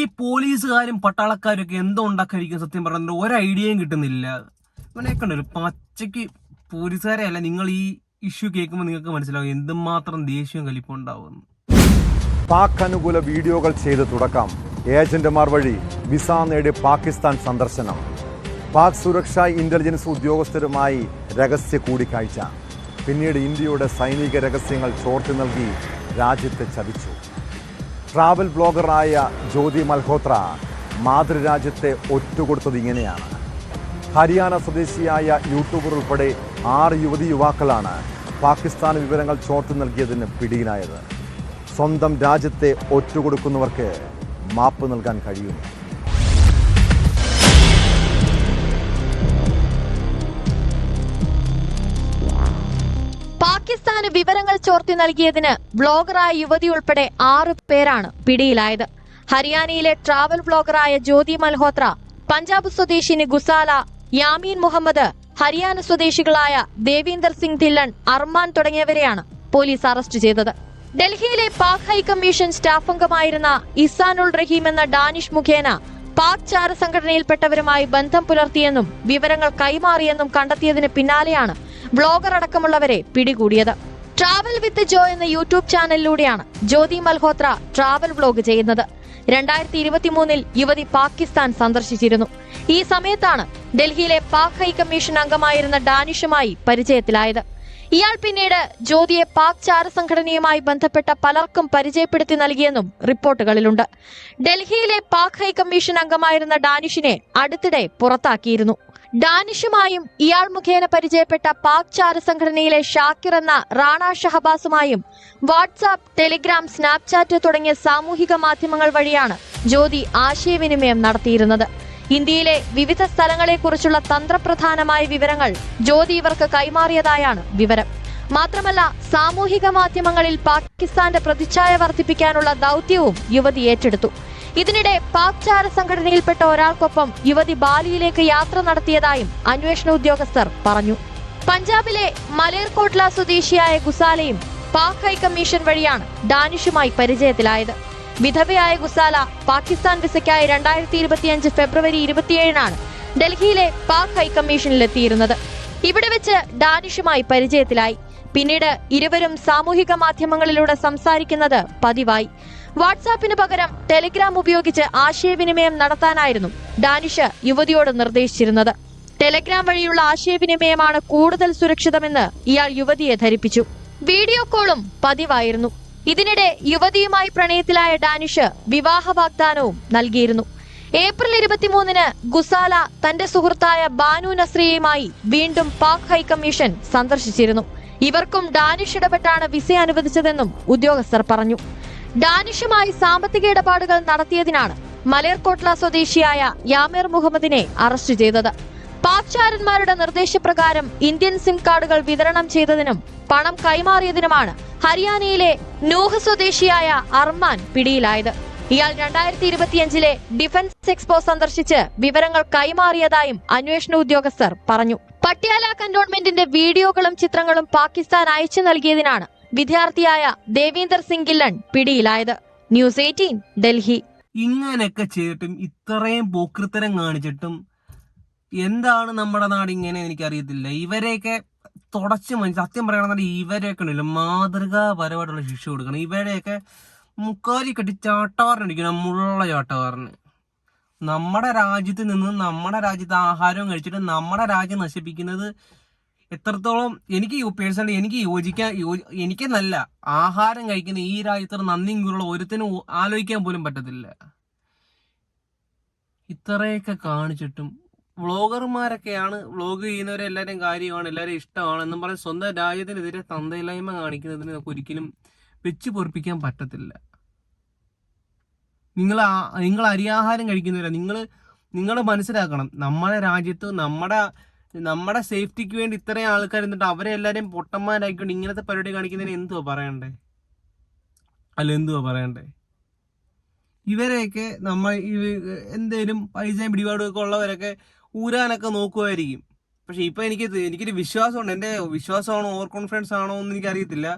ഈ പോലീസുകാരും പട്ടാളക്കാരും ഒക്കെ എന്തോ ഉണ്ടാക്കാതിരിക്കും സത്യം പറഞ്ഞിട്ട് ഒരു ഐഡിയയും കിട്ടുന്നില്ല. ഇവനെയൊക്കെ ഒരു പച്ചയ്ക്ക് പോലീസുകാരെ അല്ല, നിങ്ങൾ ഈ ഇഷ്യൂ കേൾക്കുമ്പോൾ നിങ്ങൾക്ക് മനസ്സിലാവും എന്തുമാത്രം ദേഷ്യവും കലിപ്പും ഉണ്ടാവുമെന്ന്. പാക് അനുകൂല വീഡിയോകൾ ചെയ്ത് തുടക്കം. ഏജന്റുമാർ വഴി വിസ നേടി പാകിസ്ഥാൻ സന്ദർശനം. പാക് സുരക്ഷാ ഇന്റലിജൻസ് ഉദ്യോഗസ്ഥരുമായി രഹസ്യ കൂടിക്കാഴ്ച. പിന്നീട് ഇന്ത്യയുടെ സൈനിക രഹസ്യങ്ങൾ ചോർത്തി നൽകി രാജ്യത്തെ ചതിച്ചു. ട്രാവൽ ബ്ലോഗറായ ജ്യോതി മൽഹോത്ര മാതൃരാജ്യത്തെ ഒറ്റുകൊടുത്തത് ഇങ്ങനെയാണ്. ഹരിയാന സ്വദേശിയായ യൂട്യൂബർ ഉൾപ്പെടെ 6 യുവാക്കളാണ് പാകിസ്ഥാൻ വിവരങ്ങൾ ചോർത്തി നൽകിയതിന് പിടിയിലായത്. സ്വന്തം രാജ്യത്തെ ഒറ്റുകൊടുക്കുന്നവർക്ക് മാപ്പ് നൽകാൻ കഴിയും. പാകിസ്ഥാന് വിവരങ്ങൾ ചോർത്തി നൽകിയതിന് ബ്ലോഗറായ യുവതി ഉൾപ്പെടെ 6 പേരാണ് പിടിയിലായത്. ഹരിയാനയിലെ ട്രാവൽ ബ്ലോഗറായ ജ്യോതി മൽഹോത്ര, പഞ്ചാബ് സ്വദേശിനി ഗുസാല, യാമീൻ മുഹമ്മദ്, ഹരിയാന സ്വദേശികളായ ദേവീന്ദർ സിംഗ് ധില്ലൺ, അർമാൻ തുടങ്ങിയവരെയാണ് പോലീസ് അറസ്റ്റ് ചെയ്തത്. ഡൽഹിയിലെ പാക് ഹൈക്കമ്മീഷൻ സ്റ്റാഫ് അംഗമായിരുന്ന ഇസാനുൾ റഹീം എന്ന ഡാനിഷ് മുഖേന പാക് ചാര സംഘടനയിൽപ്പെട്ടവരുമായി ബന്ധം പുലർത്തിയെന്നും വിവരങ്ങൾ കൈമാറിയെന്നും കണ്ടെത്തിയതിന് പിന്നാലെയാണ് ബ്ലോഗർ അടക്കമുള്ളവരെ പിടികൂടിയത്. ട്രാവൽ വിത്ത് ജോ എന്ന യൂട്യൂബ് ചാനലിലൂടെയാണ് ജ്യോതി മൽഹോത്ര ട്രാവൽ വ്ലോഗ് ചെയ്യുന്നത്. 2023 യുവതി പാകിസ്ഥാൻ സന്ദർശിച്ചിരുന്നു. ഈ സമയത്താണ് ഡൽഹിയിലെ പാക് ഹൈക്കമ്മീഷൻ അംഗമായിരുന്ന ഡാനിഷുമായി പരിചയത്തിലായത്. ഇയാൾ പിന്നീട് ജ്യോതിയെ പാക് ചാര സംഘടനയുമായി ബന്ധപ്പെട്ട പലർക്കും പരിചയപ്പെടുത്തി നൽകിയെന്നും റിപ്പോർട്ടുകളിലുണ്ട്. ഡൽഹിയിലെ പാക് ഹൈക്കമ്മീഷൻ അംഗമായിരുന്ന ഡാനിഷിനെ അടുത്തിടെ പുറത്താക്കിയിരുന്നു. ഡാനിഷുമായും ഇയാൾ മുഖേന പരിചയപ്പെട്ട പാക് ചാര സംഘടനയിലെ ഷാക്കിർ എന്ന റാണ ഷഹബാസുമായും വാട്സാപ്പ്, ടെലിഗ്രാം, സ്നാപ്ചാറ്റ് തുടങ്ങിയ സാമൂഹിക മാധ്യമങ്ങൾ വഴിയാണ് ജ്യോതി ആശയവിനിമയം നടത്തിയിരുന്നത്. ഇന്ത്യയിലെ വിവിധ സ്ഥലങ്ങളെക്കുറിച്ചുള്ള തന്ത്രപ്രധാനമായ വിവരങ്ങൾ ജ്യോതി ഇവർക്ക് കൈമാറിയതായാണ് വിവരം. മാത്രമല്ല, സാമൂഹിക മാധ്യമങ്ങളിൽ പാകിസ്ഥാന്റെ പ്രതിച്ഛായ വർദ്ധിപ്പിക്കാനുള്ള ദൗത്യവും യുവതി ഏറ്റെടുത്തു. ഇതിനിടെ പാക് ചാര സംഘടനയിൽപ്പെട്ട ഒരാൾക്കൊപ്പം യുവതി ബാലിയിലേക്ക് യാത്ര നടത്തിയതായും അന്വേഷണ ഉദ്യോഗസ്ഥർ പറഞ്ഞു. പഞ്ചാബിലെ മലേർകോട്ട്ല സ്വദേശിയായ ഗുസാലയും പാക് ഹൈക്കമ്മീഷൻ വഴിയാണ് ഡാനിഷുമായി പരിചയത്തിലായത്. വിധവയായ ഗുസാല പാകിസ്ഥാൻ വിസയ്ക്കായി 2025 ഫെബ്രുവരി 27 ഡൽഹിയിലെ പാക് ഹൈക്കമ്മീഷനിലെത്തിയിരുന്നത്. ഇവിടെ വെച്ച് ഡാനിഷുമായി പരിചയത്തിലായി. പിന്നീട് ഇരുവരും സാമൂഹിക മാധ്യമങ്ങളിലൂടെ സംസാരിക്കുന്നത് പതിവായി. വാട്സാപ്പിന് പകരം ടെലിഗ്രാം ഉപയോഗിച്ച് ആശയവിനിമയം നടത്താനായിരുന്നു ഡാനിഷ് യുവതിയോട് നിർദ്ദേശിച്ചിരുന്നത്. ടെലിഗ്രാം വഴിയുള്ള ആശയവിനിമയമാണ് കൂടുതൽ സുരക്ഷിതമെന്ന് ഇയാൾ യുവതിയെ ധരിപ്പിച്ചു. വീഡിയോ കോളും പതിവായിരുന്നു. ഇതിനിടെ യുവതിയുമായി പ്രണയത്തിലായ ഡാനിഷ് വിവാഹ വാഗ്ദാനവും നൽകിയിരുന്നു. ഏപ്രിൽ 23 ഗുസാല തന്റെ സുഹൃത്തായ ബാനു നസ്രിയയുമായി വീണ്ടും പാക് ഹൈക്കമ്മീഷൻ സന്ദർശിച്ചിരുന്നു. ഇവർക്കും ഡാനിഷ് ഇടപെട്ടാണ് വിസ അനുവദിച്ചതെന്നും ഉദ്യോഗസ്ഥർ പറഞ്ഞു. ഡാനിഷുമായി സാമ്പത്തിക ഇടപാടുകൾ നടത്തിയതിനാണ് മലേർകോട്ട്ല സ്വദേശിയായ യാമീർ മുഹമ്മദിനെ അറസ്റ്റ് ചെയ്തത്. പാക് ചാരന്മാരുടെ നിർദ്ദേശപ്രകാരം ഇന്ത്യൻ സിം കാർഡുകൾ വിതരണം ചെയ്തതിനും പണം കൈമാറിയതിനുമാണ് ഹരിയാനയിലെ നൂഹ് സ്വദേശിയായ അർമാൻ പിടിയിലായത്. ഇയാൾ 2025 ഡിഫൻസ് എക്സ്പോ സന്ദർശിച്ച് വിവരങ്ങൾ കൈമാറിയതായും അന്വേഷണ ഉദ്യോഗസ്ഥർ പറഞ്ഞു. പട്യാല കന്റോൺമെന്റിന്റെ വീഡിയോകളും ചിത്രങ്ങളും പാകിസ്ഥാൻ അയച്ചു നൽകിയതിനാണ് വിദ്യാർത്ഥിയായ ദേവീന്ദർ സിംഗ് ധില്ലൺ പിടിയിലായത്. ന്യൂസ് 18 ഡൽഹി. ഇങ്ങനെയൊക്കെ ചെയ്തിട്ടും ഇത്രയും പോക്കൃത്തരം കാണിച്ചിട്ടും എന്താണ് നമ്മുടെ നാട് ഇങ്ങനെ എനിക്കറിയത്തില്ല. ഇവരെയൊക്കെ തുടച്ച് സത്യം പറയണമെന്നുണ്ടെങ്കിൽ ഇവരെയൊക്കെ ഉണ്ടല്ലോ മാതൃകാപരമായിട്ടുള്ള ശിക്ഷ കൊടുക്കണം. ഇവരെയൊക്കെ മുക്കാലി കെട്ടി ചാട്ടവാറിനടിക്കണം, മുള്ള ചാട്ടവാറിന്. നമ്മുടെ രാജ്യത്ത് നിന്ന് നമ്മുടെ രാജ്യത്ത് ആഹാരവും കഴിച്ചിട്ട് നമ്മുടെ രാജ്യം നശിപ്പിക്കുന്നത് എത്രത്തോളം എനിക്ക് പേഴ്സണലി എനിക്ക് നല്ല ആഹാരം കഴിക്കുന്ന ഈ രാജ്യത്ത് നന്ദിയും കൂറുള്ള ഒരുത്തിനും ആലോചിക്കാൻ പോലും പറ്റത്തില്ല. ഇത്രയൊക്കെ കാണിച്ചിട്ടും വ്ളോഗർമാരൊക്കെയാണ്, വ്ളോഗ് ചെയ്യുന്നവരെല്ലാവരും കാര്യമാണ്, എല്ലാവരും ഇഷ്ടമാണ് എന്നും പറഞ്ഞ് സ്വന്തം രാജ്യത്തിനെതിരെ തന്തയില്ലായ്മ കാണിക്കുന്നതിന് നമുക്ക് ഒരിക്കലും വെച്ച് പൊറിപ്പിക്കാൻ പറ്റത്തില്ല. നിങ്ങൾ അരിയാഹാരം കഴിക്കുന്നില്ല. നിങ്ങൾ മനസ്സിലാക്കണം, നമ്മുടെ രാജ്യത്ത് നമ്മുടെ സേഫ്റ്റിക്ക് വേണ്ടി ഇത്രയും ആൾക്കാർ എന്നിട്ട് അവരെ എല്ലാവരെയും പൊട്ടന്മാരായിക്കൊണ്ട് ഇങ്ങനത്തെ പരിപാടി കാണിക്കുന്നതിന് എന്തുവാ പറയണ്ടേ? ഇവരെയൊക്കെ എന്തേലും പൈസയും പിടിപാടുമൊക്കെ ഉള്ളവരൊക്കെ ഊരാനൊക്കെ നോക്കുമായിരിക്കും. പക്ഷെ ഇപ്പൊ എനിക്കൊരു വിശ്വാസമുണ്ട്. എന്റെ വിശ്വാസമാണോ ഓവർ കോൺഫിഡൻസ് ആണോ എന്ന് എനിക്കറിയത്തില്ല.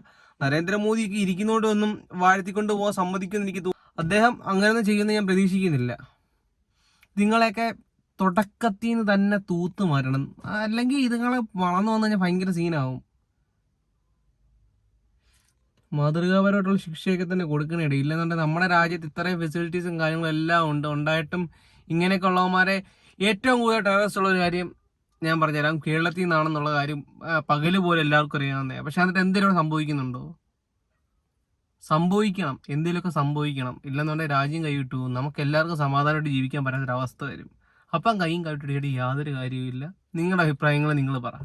നരേന്ദ്രമോദിക്ക് ഇരിക്കുന്നതുകൊണ്ട് ഒന്നും വാഴ്ത്തിക്കൊണ്ട് പോകാൻ സമ്മതിക്കുമെന്ന് എനിക്ക് തോന്നുന്നു. അദ്ദേഹം അങ്ങനെയൊന്നും ചെയ്യുമെന്ന് ഞാൻ പ്രതീക്ഷിക്കുന്നില്ല. നിങ്ങളെയൊക്കെ തുടക്കത്തിൽ നിന്ന് തന്നെ തൂത്ത് മാറ്റണം, അല്ലെങ്കിൽ ഇതുങ്ങളെ വളർന്നു വന്നു കഴിഞ്ഞാൽ ഭയങ്കര സീനാവും. മാതൃകാപരമായിട്ടുള്ള ശിക്ഷയൊക്കെ തന്നെ കൊടുക്കണേടേ. ഇല്ലെന്നുണ്ടെങ്കിൽ നമ്മുടെ രാജ്യത്ത് ഇത്രയും ഫെസിലിറ്റീസും കാര്യങ്ങളും എല്ലാം ഉണ്ടായിട്ടും ഇങ്ങനെയൊക്കെ ഉള്ളവന്മാരെ ഏറ്റവും കൂടുതൽ ടെററിസ്റ്റ് ഉള്ള ഒരു കാര്യം ഞാൻ പറഞ്ഞുതരാം, കേരളത്തിൽ നിന്നാണെന്നുള്ള കാര്യം പകല് പോലെ എല്ലാവർക്കും അറിയാവുന്നതാണ്. പക്ഷെ എന്നിട്ട് എന്തെങ്കിലും സംഭവിക്കുന്നുണ്ടോ? സംഭവിക്കണം, എന്തെങ്കിലുമൊക്കെ സംഭവിക്കണം. ഇല്ലെന്നുണ്ടെങ്കിൽ രാജ്യം കൈവിട്ടു പോകും, നമുക്ക് എല്ലാവർക്കും സമാധാനമായിട്ട് ജീവിക്കാൻ പറ്റാത്തൊരവസ്ഥ വരും. അപ്പം കൈയും കൈവിട്ടിട്ട് യാതൊരു കാര്യവും ഇല്ല. നിങ്ങളുടെ അഭിപ്രായങ്ങൾ നിങ്ങൾ പറ.